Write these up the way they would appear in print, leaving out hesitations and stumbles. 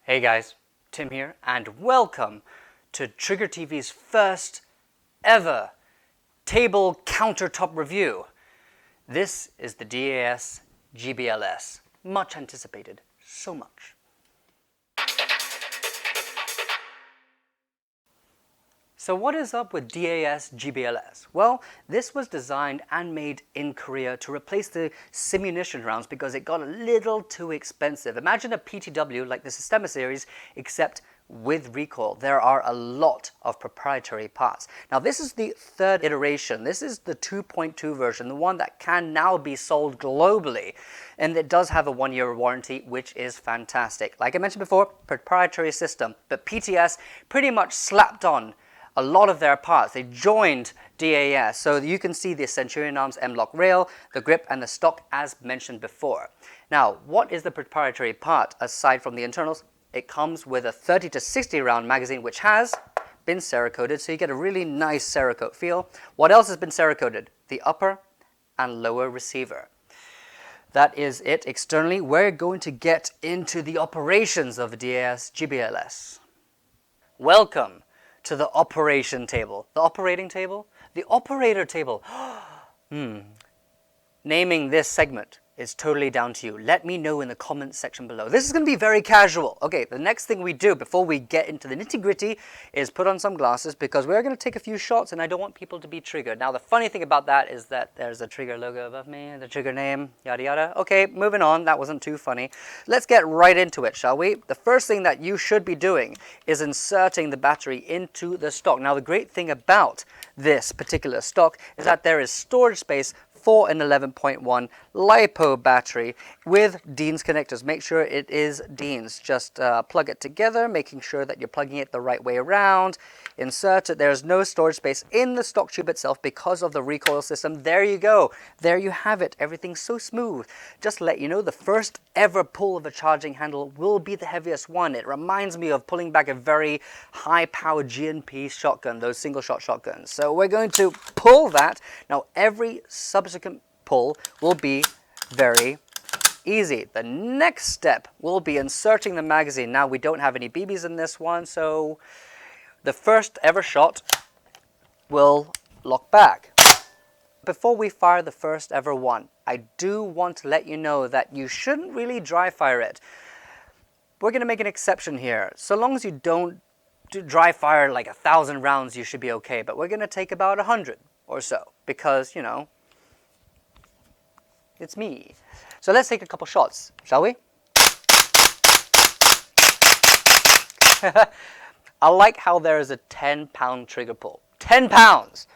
Hey guys, Tim here, and welcome to Trigger TV's first ever table countertop review. This is the DAS GBLS, much anticipated, so much. So what is up with DAS GBLS? Well, this was designed and made in Korea to replace the simunition rounds because it got a little too expensive. Imagine a PTW like the Systema series, except with recoil. There are a lot of proprietary parts. Now this is the third iteration. This is the 2.2 version, the one that can now be sold globally. And it does have a 1-year warranty, which is fantastic. Like I mentioned before, proprietary system, but PTS pretty much slapped on a lot of their parts. They joined DAS, so you can see the Centurion Arms M-LOK rail, the grip, and the stock as mentioned before. Now, what is the proprietary part aside from the internals? It comes with a 30 to 60 round magazine, which has been Cerakoted, so you get a really nice Cerakote feel. What else has been Cerakoted? The upper and lower receiver. That is it externally. We're going to get into the operations of the DAS GBLS. Welcome to the operation table. The operating table? The operator table. Naming this segment is totally down to you. Let me know in the comments section below. This is going to be very casual. Okay, the next thing we do before we get into the nitty-gritty is put on some glasses because we're going to take a few shots and I don't want people to be triggered. Now, the funny thing about that is that there's a trigger logo above me, the trigger name, yada yada. Okay, moving on. That wasn't too funny. Let's get right into it, shall we? The first thing that you should be doing is inserting the battery into the stock. Now, the great thing about this particular stock is that there is storage space for an 11.1 LiPo battery with Dean's connectors. Make sure it is Dean's. Just plug it together, making sure that you're plugging it the right way around. Insert it. There's no storage space in the stock tube itself because of the recoil system. There you go. There you have it. Everything's so smooth. Just to let you know, the first ever pull of a charging handle will be the heaviest one. It reminds me of pulling back a very high-powered GNP shotgun, those single-shot shotguns. So we're going to pull that. Now, every subsequent pull will be very easy. The next step will be inserting the magazine. Now, we don't have any BBs in this one, so the first ever shot will lock back. Before we fire the first ever one, I do want to let you know that you shouldn't really dry fire it. We're going to make an exception here. So long as you don't dry fire like 1,000 rounds, you should be okay. But we're going to take about 100 or so because, you know, it's me. So let's take a couple shots, shall we? I like how there is a 10-pound trigger pull. 10 pounds!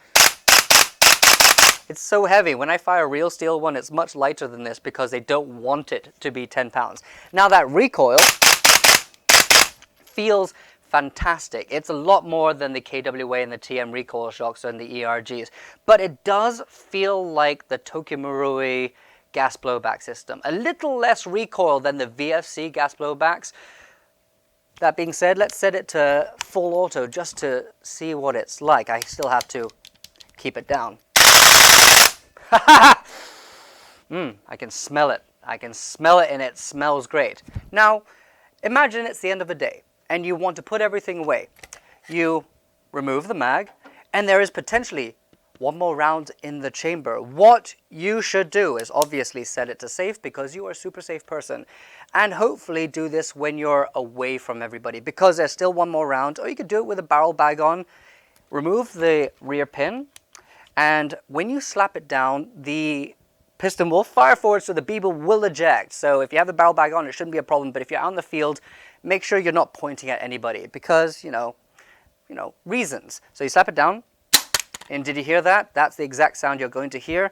It's so heavy. When I fire a real steel one, it's much lighter than this because they don't want it to be 10 pounds. Now that recoil feels fantastic. It's a lot more than the KWA and the TM recoil shocks and the ERGs, but it does feel like the Tokyo Marui gas blowback system. A little less recoil than the VFC gas blowbacks. That being said, let's set it to full auto just to see what it's like. I still have to keep it down. I can smell it. I can smell it and it smells great. Now, imagine it's the end of the day and you want to put everything away. You remove the mag and there is potentially one more round in the chamber. What you should do is obviously set it to safe because you are a super safe person. And hopefully do this when you're away from everybody because there's still one more round. Or you could do it with a barrel bag on. Remove the rear pin. And when you slap it down, the piston will fire forward so the BB will eject. So if you have the barrel bag on, it shouldn't be a problem. But if you're out in the field, make sure you're not pointing at anybody because, you know, reasons. So you slap it down. And did you hear that? That's the exact sound you're going to hear.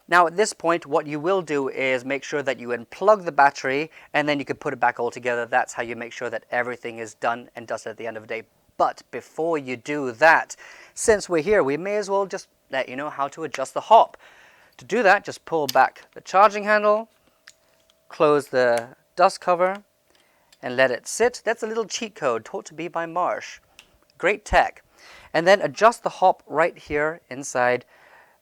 Now at this point, what you will do is make sure that you unplug the battery and then you can put it back all together. That's how you make sure that everything is done and dusted at the end of the day. But before you do that, since we're here, we may as well just let you know how to adjust the hop. To do that, just pull back the charging handle, close the dust cover, and let it sit. That's a little cheat code taught to me by Marsh. Great tech. And then adjust the hop right here inside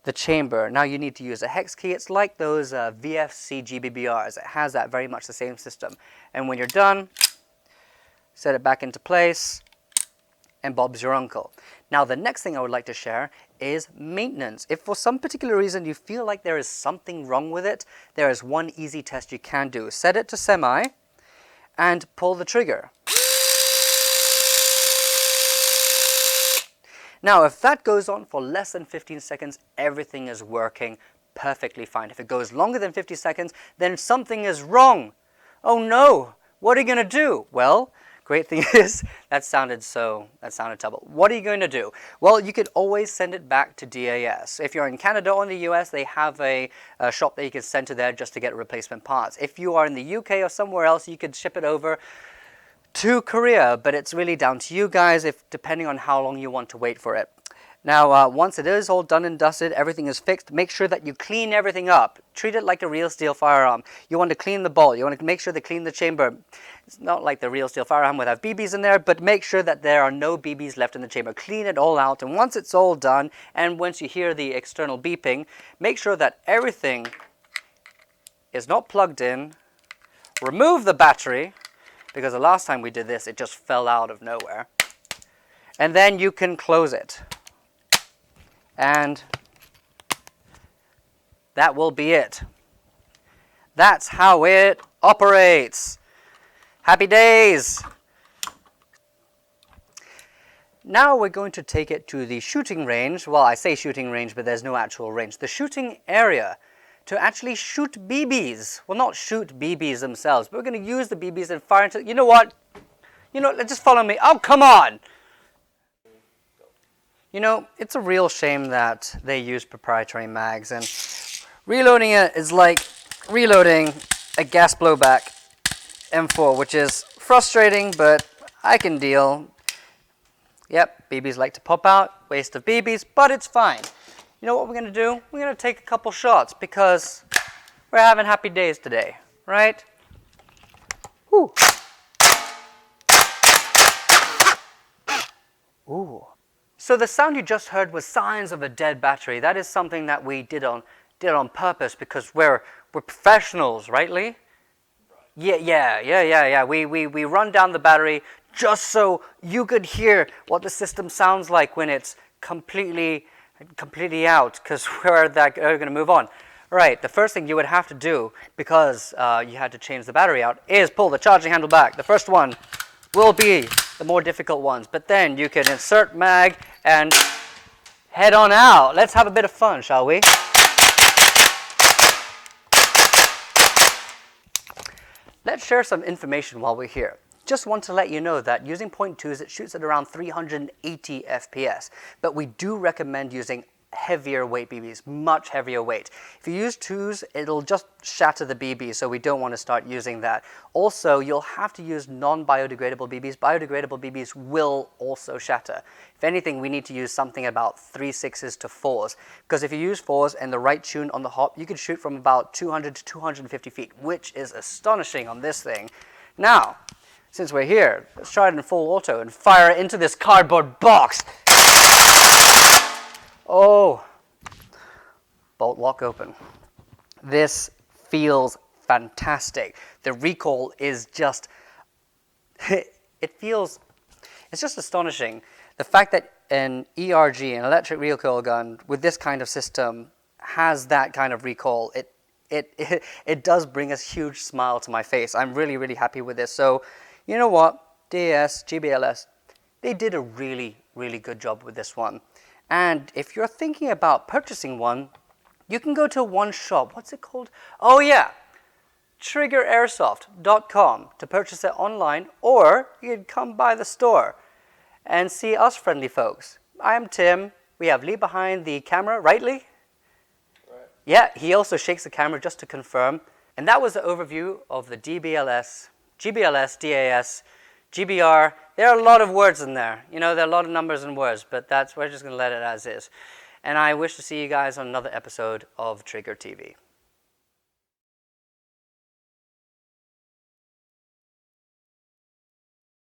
the chamber. Now you need to use a hex key. It's like those VFC GBBRs. It has that very much the same system. And when you're done, set it back into place, and Bob's your uncle. Now, the next thing I would like to share is maintenance. If for some particular reason you feel like there is something wrong with it, there is one easy test you can do. Set it to semi and pull the trigger. Now, if that goes on for less than 15 seconds, everything is working perfectly fine. If it goes longer than 50 seconds, then something is wrong. Oh no, what are you going to do? Well, great thing is, that sounded terrible. What are you going to do? Well, you could always send it back to DAS. If you're in Canada or in the US, they have a shop that you can send to there just to get replacement parts. If you are in the UK or somewhere else, you could ship it over to Korea, but it's really down to you guys, depending on how long you want to wait for it. Now, once it is all done and dusted, everything is fixed, make sure that you clean everything up. Treat it like a real steel firearm. You want to clean the bolt. You want to make sure to clean the chamber. It's not like the real steel firearm would have BBs in there, but make sure that there are no BBs left in the chamber. Clean it all out, and once it's all done, and once you hear the external beeping, make sure that everything is not plugged in. Remove the battery, because the last time we did this, it just fell out of nowhere. And then you can close it. And that will be it. That's how it operates. Happy days! Now we're going to take it to the shooting range. Well, I say shooting range, but there's no actual range. The shooting area to actually shoot BBs. Well, not shoot BBs themselves, but we're going to use the BBs and fire into... You know what? Just follow me. Oh, come on! It's a real shame that they use proprietary mags, and reloading it is like reloading a gas blowback M4, which is frustrating, but I can deal. Yep, BBs like to pop out, waste of BBs, but it's fine. You know what we're going to do? We're going to take a couple shots because we're having happy days today, right? Whew. Ooh. So the sound you just heard was signs of a dead battery. That is something that we did on purpose because we're professionals, right, Lee? Yeah. We run down the battery just so you could hear what the system sounds like when it's completely out, because we're going to move on. Right, the first thing you would have to do, because you had to change the battery out, is pull the charging handle back. The first one will be the more difficult ones, but then you can insert mag and head on out. Let's have a bit of fun, shall we? Let's share some information while we're here. Just want to let you know that using .2s, it shoots at around 380 FPS, but we do recommend using heavier weight BBs, much heavier weight. If you use 2s, it'll just shatter the BB, so we don't want to start using that. Also, you'll have to use non-biodegradable BBs. Biodegradable BBs will also shatter. If anything, we need to use something about 3 6s to 4s, because if you use 4s and the right tune on the hop, you can shoot from about 200 to 250 feet, which is astonishing on this thing. Now, since we're here, let's try it in full auto and fire it into this cardboard box. Oh, bolt lock open. This feels fantastic. The recoil is just, it's just astonishing. The fact that an ERG, an electric recoil gun, with this kind of system has that kind of recoil, it does bring a huge smile to my face. I'm really, really happy with this. So, you know what? DAS, GBLS, they did a really, really good job with this one. And if you're thinking about purchasing one, you can go to one shop. What's it called? Oh yeah, triggerairsoft.com to purchase it online, or you can come by the store and see us friendly folks. I'm Tim. We have Lee behind the camera, right, Lee? Right. Yeah, he also shakes the camera just to confirm. And that was the overview of the GBLS, DAS, GBR. There are a lot of words in there. There are a lot of numbers and words, but we're just going to let it as is. And I wish to see you guys on another episode of Trigger TV.